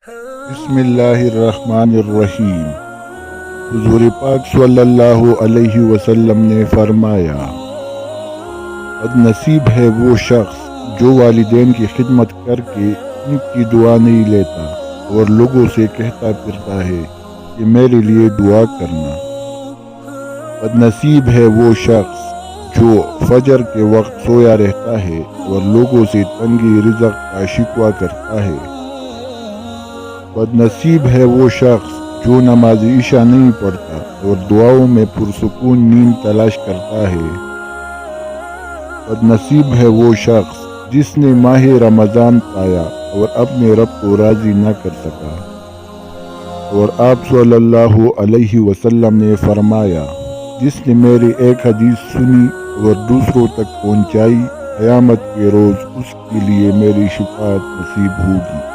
بسم اللہ الرحمن الرحیم۔ حضور پاک صلی اللہ علیہ وسلم نے فرمایا، بد نصیب ہے وہ شخص جو والدین کی خدمت کر کے ان کی دعا نہیں لیتا اور لوگوں سے کہتا پھرتا ہے کہ میرے لیے دعا کرنا۔ بد نصیب ہے وہ شخص جو فجر کے وقت سویا رہتا ہے اور لوگوں سے تنگی رزق کا شکوہ کرتا ہے۔ بد نصیب ہے وہ شخص جو نماز عشاء نہیں پڑھتا اور دعاؤں میں پرسکون نیند تلاش کرتا ہے۔ بد نصیب ہے وہ شخص جس نے ماہ رمضان پایا اور اپنے رب کو راضی نہ کر سکا۔ اور آپ صلی اللہ علیہ وسلم نے فرمایا، جس نے میری ایک حدیث سنی اور دوسروں تک پہنچائی، قیامت کے روز اس کے لیے میری شفاعت نصیب ہوگی۔